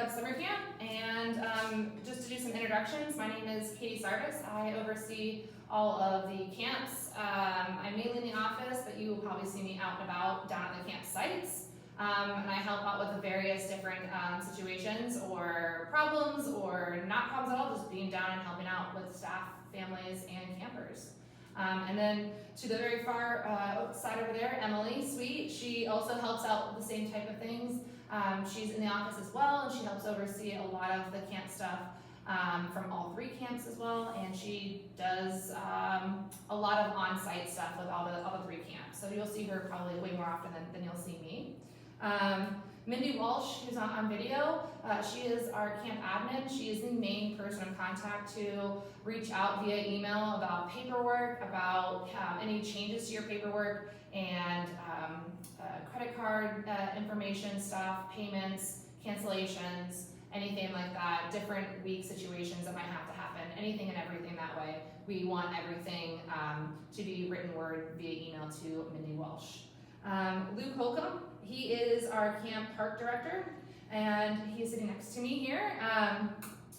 of summer camp, and just to do some introductions, my name is Katie Sardis. I oversee all of the camps. I'm mainly in the office, but you will probably see me out and about down at the campsites. And I help out with the various different situations or problems or not problems at all, just being down and helping out with staff, families, and campers. And then to the very far side over there, Emily Sweet, she also helps out with the same type of things. She's in the office as well, and she helps oversee a lot of the camp stuff from all three camps as well, and she does a lot of on-site stuff with all the three camps. So you'll see her probably way more often than you'll see me. Mindy Walsh, who's on video, she is our camp admin. She is the main person of contact to reach out via email about paperwork, about any changes to your paperwork, and credit card information stuff, payments, cancellations, anything like that, different week situations that might have to happen, anything and everything that way. We want everything to be written word via email to Mindy Walsh. Luke Holcomb, he is our camp park director, and he's sitting next to me here.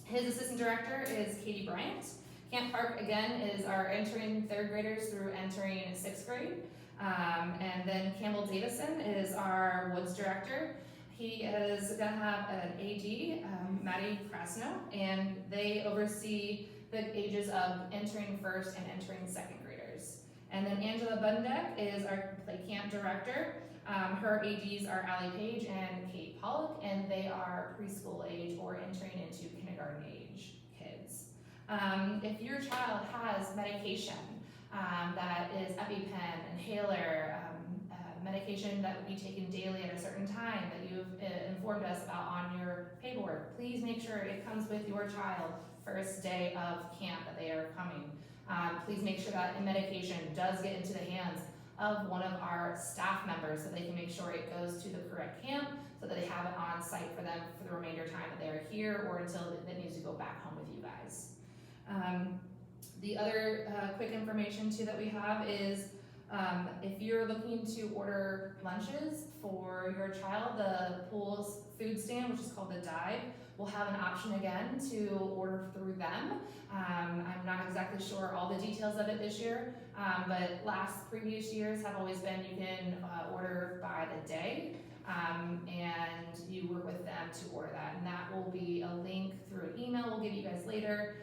His assistant director is Katie Bryant. Camp Park, again, is our entering third graders through entering sixth grade. And then Campbell Davison is our woods director. He is gonna have an AD, Maddie Krasno, and they oversee the ages of entering first and entering second graders. And then Angela Bundeck is our play camp director. Her ADs are Allie Page and Kate Pollock, and they are preschool age or entering into kindergarten age kids. If your child has medication that is EpiPen, inhaler, medication that would be taken daily at a certain time that you've informed us about on your paperwork, please make sure it comes with your child first day of camp that they are coming. Please make sure that medication does get into the hands of one of our staff members so they can make sure it goes to the correct camp so that they have it on site for them for the remainder of time that they're here or until it needs to go back home with you guys. The other quick information too that we have is if you're looking to order lunches for your child, the pool's food stand, which is called the Dive, will have an option again to order through them. I'm not exactly sure all the details of it this year, but previous years have always been you can order by the day, and you work with them to order that. And that will be a link through an email we'll give you guys later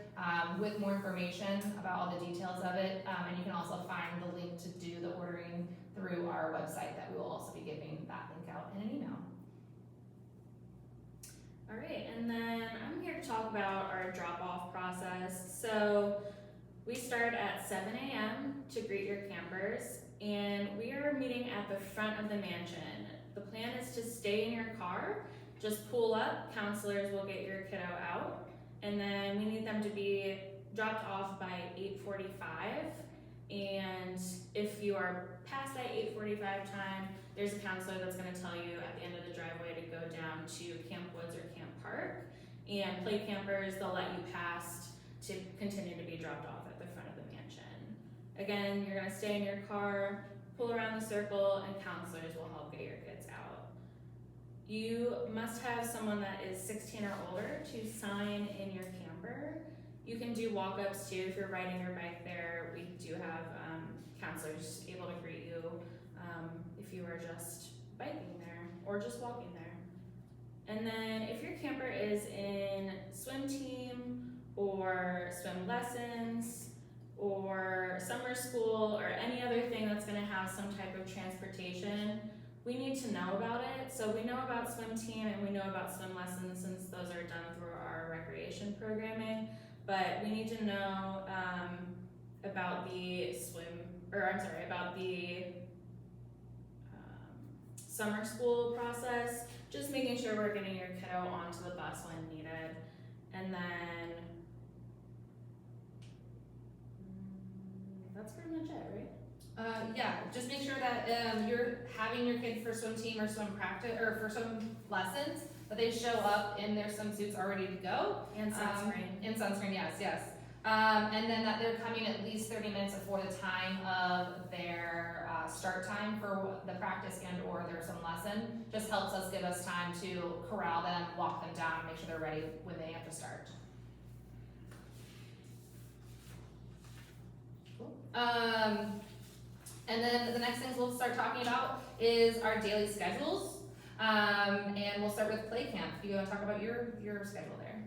with more information about all the details of it. And you can also find the link to do the ordering through our website that we will also be giving that link out in an email. All right, and then I'm here to talk about our drop-off process. So we start at 7 a.m. to greet your campers, and we are meeting at the front of the mansion. The plan is to stay in your car, just pull up, counselors will get your kiddo out, and then we need them to be dropped off by 8:45. And if you are past that 8:45 time, there's a counselor that's going to tell you at the end of the driveway to go down to Camp Woods or Camp Park. And play campers, they'll let you pass to continue to be dropped off at the front of the mansion. Again, you're going to stay in your car, pull around the circle, and counselors will help get your kids out. You must have someone that is 16 or older to sign in your camper. You can do walk-ups too if you're riding your bike there. We do have counselors able to greet you if you are just biking there or just walking there. And then if your camper is in swim team or swim lessons or summer school or any other thing that's going to have some type of transportation, we need to know about it. So we know about swim team and we know about swim lessons since those are done through our recreation programming. But we need to know about the summer school process, just making sure we're getting your kiddo onto the bus when needed. And then that's pretty much it, right? Yeah, just make sure that you're having your kid for swim team or swim practice or for swim lessons, that they show up in their swimsuits all ready to go. And sunscreen. And sunscreen, yes. And then that they're coming at least 30 minutes before the time of their start time for the practice and or their swim lesson. Just helps us, give us time to corral them, walk them down, make sure they're ready when they have to start. And then the next things we'll start talking about is our daily schedules. And we'll start with play camp. You want to talk about your schedule there?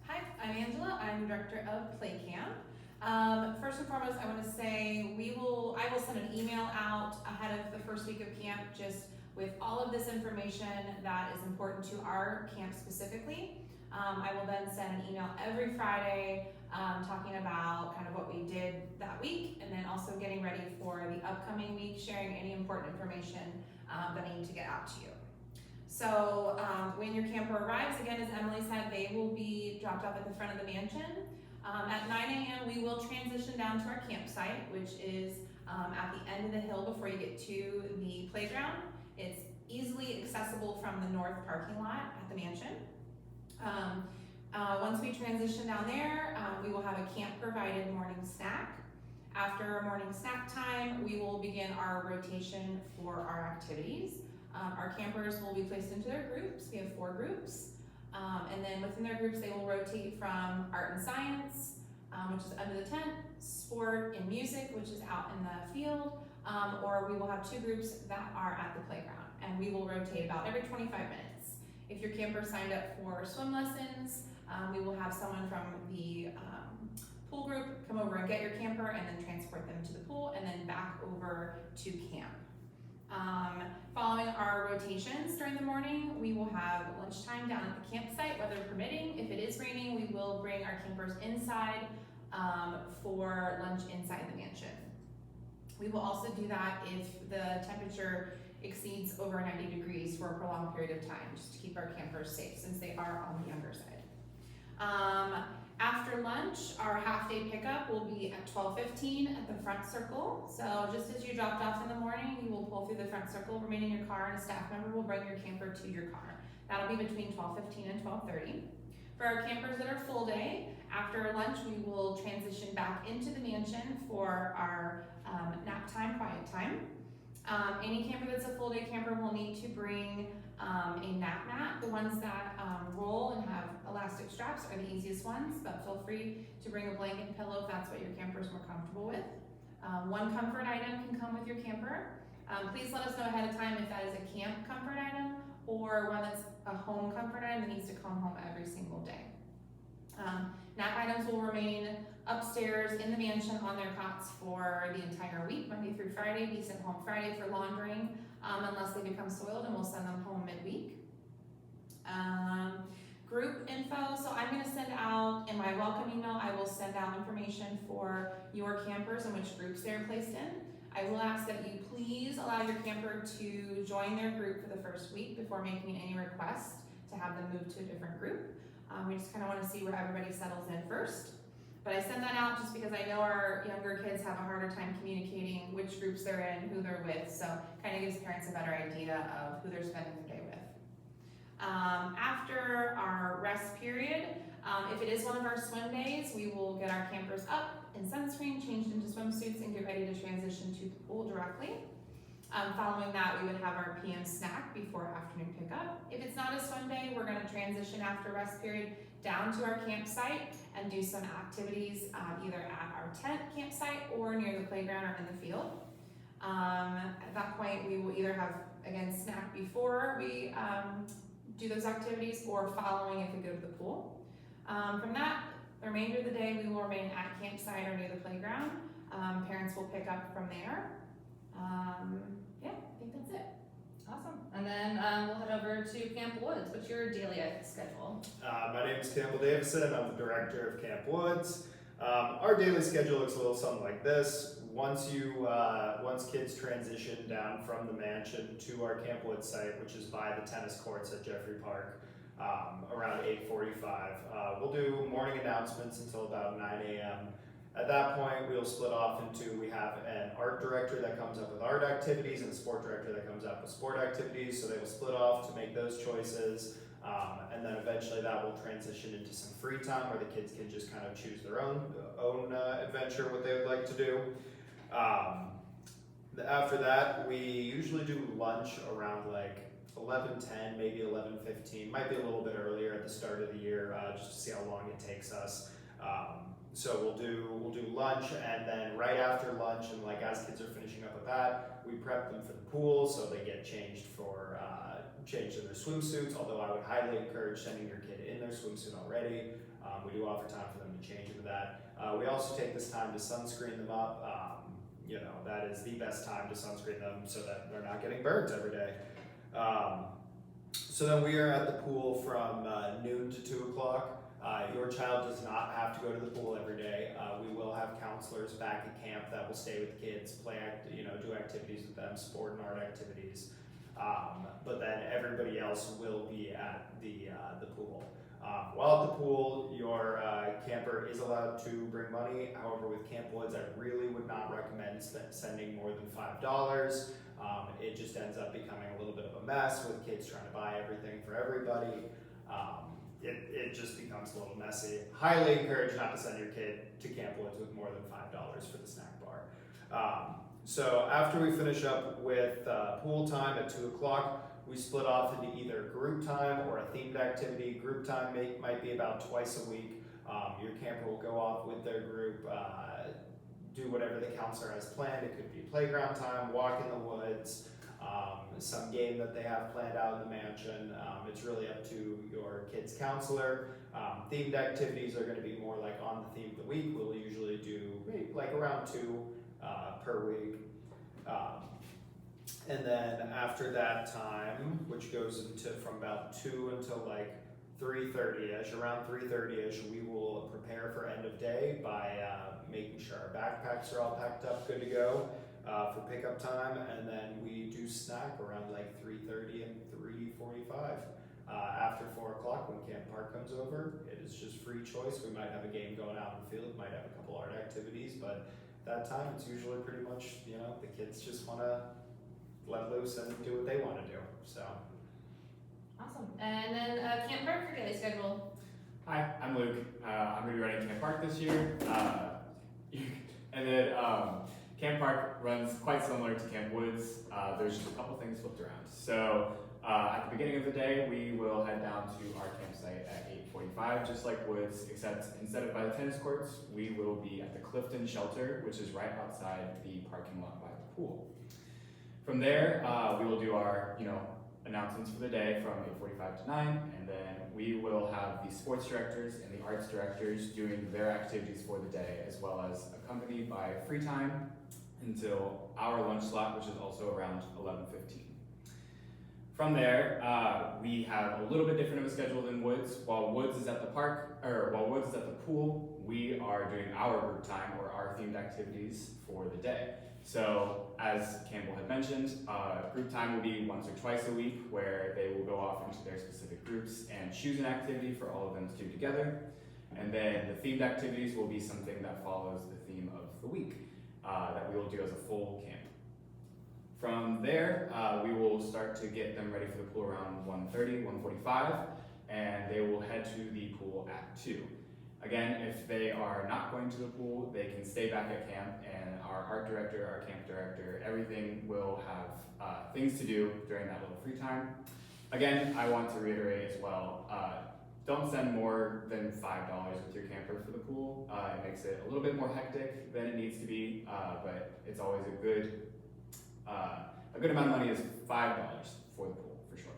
Hi, I'm Angela. I'm director of Play Camp. First and foremost, I want to say I will send an email out ahead of the first week of camp, just with all of this information that is important to our camp specifically. I will then send an email every Friday talking about kind of what we did that week, and then also getting ready for the upcoming week, sharing any important information that I need to get out to you. So when your camper arrives, again, as Emily said, they will be dropped off at the front of the mansion. At 9 a.m. we will transition down to our campsite, which is at the end of the hill before you get to the playground. It's easily accessible from the north parking lot at the mansion. Once we transition down there, we will have a camp-provided morning snack. After morning snack time, we will begin our rotation for our activities. Our campers will be placed into their groups. We have 4 groups. And then within their groups, they will rotate from art and science, which is under the tent, sport and music, which is out in the field, or we will have 2 groups that are at the playground, and we will rotate about every 25 minutes. If your camper signed up for swim lessons, we will have someone from the pool group come over and get your camper and then transport them to the pool and then back over to camp. Following our rotations during the morning, we will have lunchtime down at the campsite, weather permitting. If it is raining, we will bring our campers inside for lunch inside the mansion. We will also do that if the temperature exceeds over 90 degrees for a prolonged period of time, just to keep our campers safe since they are on the younger side. After lunch, our half-day pickup will be at 12:15 at the front circle. So just as you dropped off in the morning, you will pull through the front circle, remain in your car, and a staff member will bring your camper to your car. That'll be between 12:15 and 12:30. For our campers that are full day, after lunch, we will transition back into the mansion for our nap time, quiet time. Any camper that's a full day camper will need to bring a nap mat. The ones that roll and have elastic straps are the easiest ones, but feel free to bring a blanket and pillow if that's what your camper is more comfortable with. 1 comfort item can come with your camper. Please let us know ahead of time if that is a camp comfort item or one that's a home comfort item that needs to come home every single day. Nap items will remain upstairs in the mansion on their cots for the entire week, Monday through Friday. Be sent home Friday for laundering unless they become soiled, and we'll send them home midweek. Group info, so I'm going to send out, in my welcome email, I will send out information for your campers and which groups they're placed in. I will ask that you please allow your camper to join their group for the first week before making any request to have them move to a different group. We just kind of want to see where everybody settles in first. But I send that out just because I know our younger kids have a harder time communicating which groups they're in, who they're with, so kind of gives parents a better idea of who they're spending the day with. After our rest period, if it is one of our swim days, we will get our campers up in sunscreen, changed into swimsuits, and get ready to transition to the pool directly. Following that, we would have our PM snack before afternoon pickup. If it's not a swim day, we're going to transition after rest period down to our campsite and do some activities either at our tent campsite or near the playground or in the field. At that point, we will either have, again, snack before we do those activities or following if we go to the pool. From that, the remainder of the day, we will remain at campsite or near the playground. Parents will pick up from there. Yeah, I think that's it. Awesome. And then we'll head over to Camp Woods. What's your daily schedule? My name is Campbell Davison. I'm the director of Camp Woods. Our daily schedule looks a little something like this. Once kids transition down from the mansion to our Camp Woods site, which is by the tennis courts at Jeffrey Park, around 8:45, we'll do morning announcements until about 9 a.m. At that point, we'll split off into, we have an art director that comes up with art activities and a sport director that comes up with sport activities, so they will split off to make those choices. And then eventually that will transition into some free time where the kids can just kind of choose their own adventure, what they would like to do. After that, we usually do lunch around like 11:10, maybe 11:15. Might be a little bit earlier at the start of the year, just to see how long it takes us. So we'll do lunch, and then right after lunch, and like as kids are finishing up with that, we prep them for the pool, so they get changed in their swimsuits. Although I would highly encourage sending your kid in their swimsuit already. We do offer time for them to change into that. We also take this time to sunscreen them up. That is the best time to sunscreen them so that they're not getting burnt every day. So then we are at the pool from noon to 2 o'clock. Your child does not have to go to the pool every day. We will have counselors back at camp that will stay with kids, do activities with them, sport and art activities. But then everybody else will be at the pool. While at the pool, your camper is allowed to bring money. However, with Camp Woods, I really would not recommend sending more than $5. It just ends up becoming a little bit of a mess with kids trying to buy everything for everybody. It just becomes a little messy. Highly encourage not to send your kid to Camp Woods with more than $5 for the snack bar. So after we finish up with pool time at 2 o'clock, we split off into either group time or a themed activity. Group time might be about twice a week. Your camper will go off with their group, do whatever the counselor has planned. It could be playground time, walk in the woods, some game that they have planned out in the mansion. It's really up to your kid's counselor. Themed activities are going to be more like on the theme of the week. We'll usually do like around 2 per week. And then after that time, which goes from about 2 until like 3:30ish, around 3:30ish, we will prepare for end of day by making sure our backpacks are all packed up, good to go for pickup time, and then we do snack around like 3:30 and 3:45. After 4 o'clock, when Camp Park comes over, it is just free choice. We might have a game going out in the field, might have a couple art activities, but that time it's usually pretty much, the kids just want to let loose and do what they want to do. So. Awesome. And then Camp Park for daily schedule. Hi, I'm Luke. I'm going to be running Camp Park this year. And then Camp Park runs quite similar to Camp Woods. There's just a couple things flipped around. So at the beginning of the day, we will head down to our campsite at 8:45, just like Woods, except instead of by the tennis courts, we will be at the Clifton Shelter, which is right outside the parking lot by the pool. From there, we will do our, announcements for the day from 8:45 to 9, and then we will have the sports directors and the arts directors doing their activities for the day, as well as accompanied by free time until our lunch slot, which is also around 11:15. From there, we have a little bit different of a schedule than Woods. While Woods is at the pool, we are doing our group time or our themed activities for the day. So, as Campbell had mentioned, group time will be once or twice a week where they will go off into their specific groups and choose an activity for all of them to do together. And then the themed activities will be something that follows the theme of the week that we will do as a full camp. From there, we will start to get them ready for the pool around 1:30, 1:45, and they will head to the pool at 2. Again, if they are not going to the pool, they can stay back at camp, and our art director, our camp director, everything will have things to do during that little free time. Again, I want to reiterate as well, don't send more than $5 with your camper for the pool. It makes it a little bit more hectic than it needs to be, but it's always a good amount of money is $5 for the pool, for sure.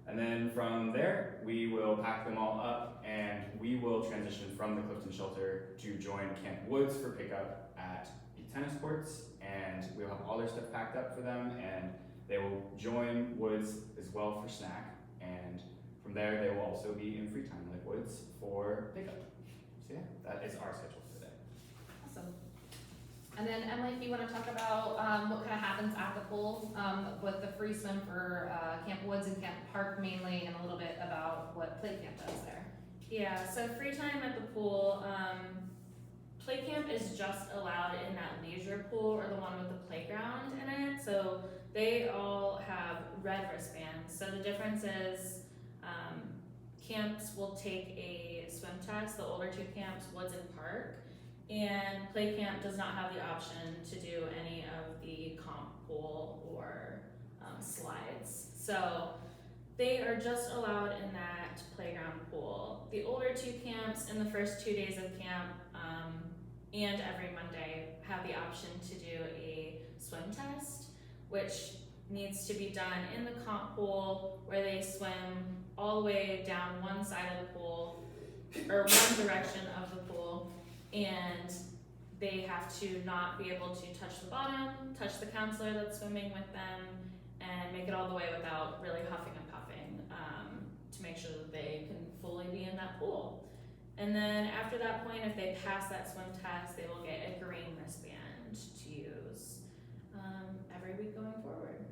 And then from there, we will pack them all up and we will transition from the Clifton Shelter to join Camp Woods for pickup at the tennis courts. And we'll have all their stuff packed up for them, and they will join Woods as well for snack. And from there, they will also be in free time like Woods for pickup. So yeah, that is our schedule for the day. Awesome. And then Emily, if you want to talk about what kind of happens at the pool with the free swim for Camp Woods and Camp Park mainly, and a little bit about what Play Camp does there. Yeah, so free time at the pool, Play Camp is just allowed in that leisure pool or the one with the playground in it. So they all have red wristbands. So the difference is camps will take a swim test, the older two camps, Woods and Park, And Play Camp does not have the option to do any of the comp pool or slides. So they are just allowed in that playground pool. The older two camps in the first 2 days of camp and every Monday have the option to do a swim test, which needs to be done in the comp pool where they swim all the way down one side of the pool or one direction of the pool, and they have to not be able to touch the bottom, touch the counselor that's swimming with them, and make it all the way without really huffing and puffing to make sure that they can fully be in that pool. And then after that point, if they pass that swim test, they will get a green wristband to use every week going forward.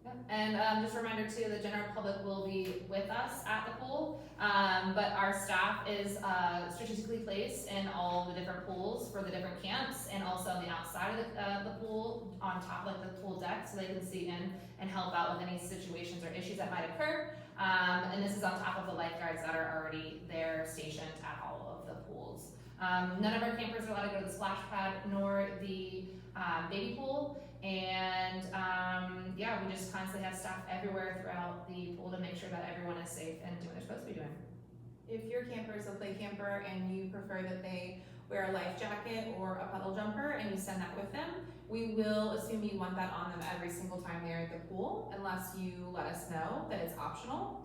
Yep. And just a reminder too, the general public will be with us at the pool, but our staff is strategically placed in all the different pools for the different camps, and also on the outside of the pool, on top like the pool deck, so they can see in and help out with any situations or issues that might occur. And this is on top of the lifeguards that are already there stationed at all of the pools. None of our campers are allowed to go to the splash pad nor the baby pool. And yeah, we just constantly have staff everywhere throughout the pool to make sure that everyone is safe and doing what they're supposed to be doing. If your camper is a play camper and you prefer that they wear a life jacket or a puddle jumper and you send that with them, we will assume you want that on them every single time they're at the pool, unless you let us know that it's optional.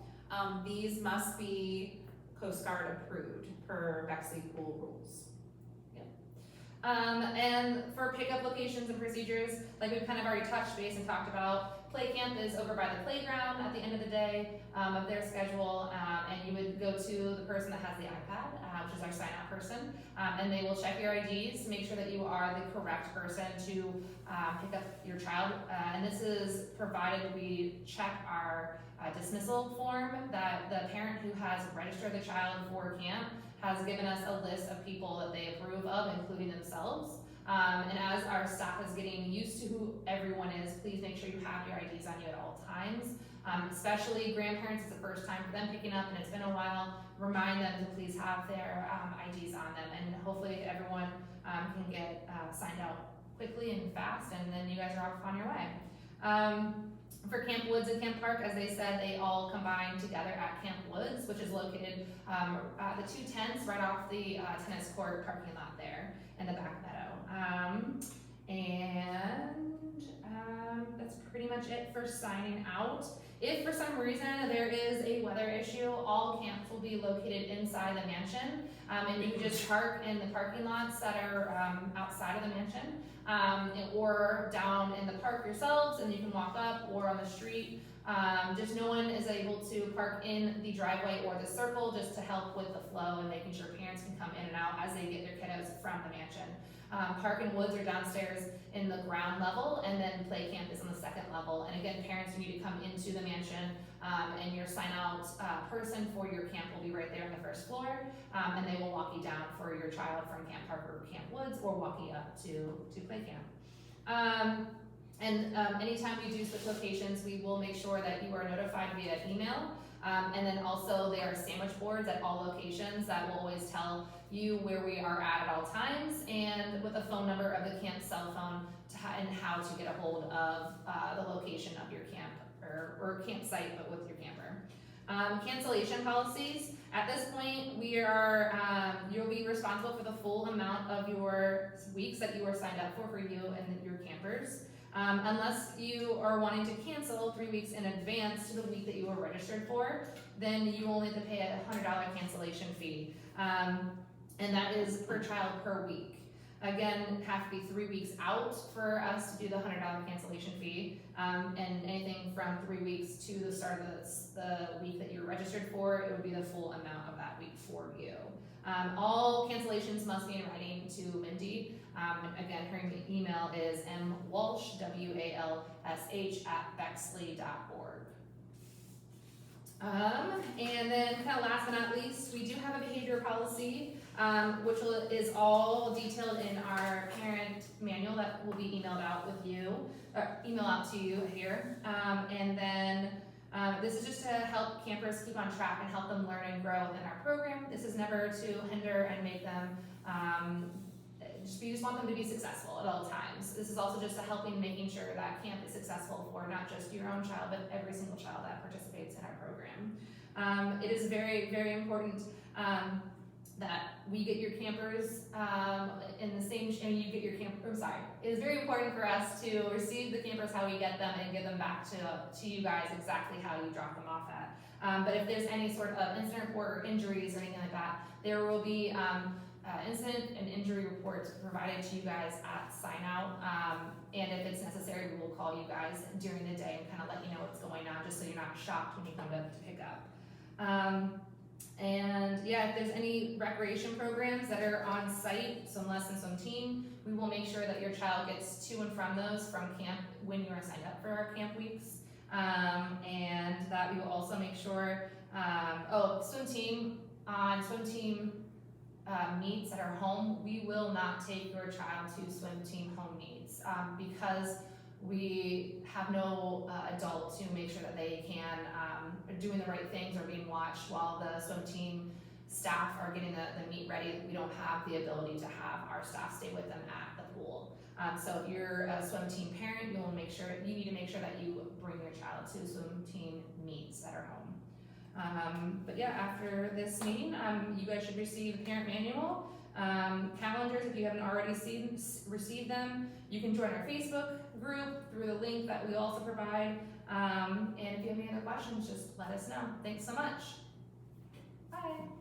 These must be Coast Guard approved per Bexley pool rules. And for pickup locations and procedures, like we've kind of already touched base and talked about, Play Camp is over by the playground at the end of the day of their schedule, and you would go to the person that has the iPad, which is our sign-out person, and they will check your IDs to make sure that you are the correct person to pick up your child. And this is provided we check our dismissal form that the parent who has registered the child for camp has given us a list of people that they approve of, including themselves. And as our staff is getting used to who everyone is, please make sure you have your IDs on you at all times. Especially grandparents, it's the first time for them picking up and it's been a while. Remind them to please have their IDs on them, and hopefully everyone can get signed out quickly and fast, and then you guys are off on your way. For Camp Woods and Camp Park, as they said, they all combine together at Camp Woods, which is located the two tents right off the tennis court parking lot there in the back meadow. That's pretty much it for signing out. If for some reason there is a weather issue, all camps will be located inside the mansion, and you can just park in the parking lots that are outside of the mansion, or down in the park yourselves, and you can walk up, or on the street. Just no one is able to park in the driveway or the circle, just to help with the flow and making sure parents can come in and out as they get their kiddos from the mansion. Park and Woods are downstairs in the ground level, and then Play Camp is on the second level. And again, parents, you need to come into the mansion, and your sign out person for your camp will be right there on the first floor, and they will walk you down for your child from Camp Park or Camp Woods, or walk you up to Play Camp. Anytime we do switch locations, we will make sure that you are notified via email. And then also there are sandwich boards at all locations that will always tell you where we are at all times, and with a phone number of the camp cell phone and how to get a hold of the location of your camp or campsite, but with your camper. Cancellation policies. At this point, you'll be responsible for the full amount of your weeks that you are signed up for you and your campers. Unless you are wanting to cancel 3 weeks in advance to the week that you were registered for, then you only have to pay a $100 cancellation fee. And that is per child per week. Again, it have to be 3 weeks out for us to do the $100 cancellation fee. And anything from 3 weeks to the start of the week that you're registered for, it would be the full amount of that week for you. All cancellations must be in writing to Mindy. Again, her email is mwalsh, WALSH, @bexley.org. And then kind of last but not least, we do have a behavior policy, which is all detailed in our parent manual that will be emailed out to you here. And then this is just to help campers keep on track and help them learn and grow within our program. This is never to hinder and make them, we just want them to be successful at all times. This is also just a helping making sure that camp is successful for not just your own child, but every single child that participates in our program. It is very, very important that we get your campers in the same, and you get your camper, it is very important for us to receive the campers how we get them and give them back to you guys exactly how you drop them off at. But if there's any sort of incident report or injuries or anything like that, there will be incident and injury reports provided to you guys at sign out. And if it's necessary, we will call you guys during the day and kind of let you know what's going on, just so you're not shocked when you come to pick up. And yeah, if there's any recreation programs that are on site, swim lesson, swim team, we will make sure that your child gets to and from those from camp when you are signed up for our camp weeks. And that we will also make sure, swim team meets at our home, we will not take your child to swim team home meets because we have no adult to make sure that they can are doing the right things or being watched while the swim team staff are getting the meet ready. We don't have the ability to have our staff stay with them at the pool. So if you're a swim team parent, you need to make sure that you bring your child to swim team meets at our home. But yeah, after this meeting, you guys should receive a parent manual, calendars if you haven't already received them. You can join our Facebook group through the link that we also provide. And if you have any other questions, just let us know. Thanks so much. Bye.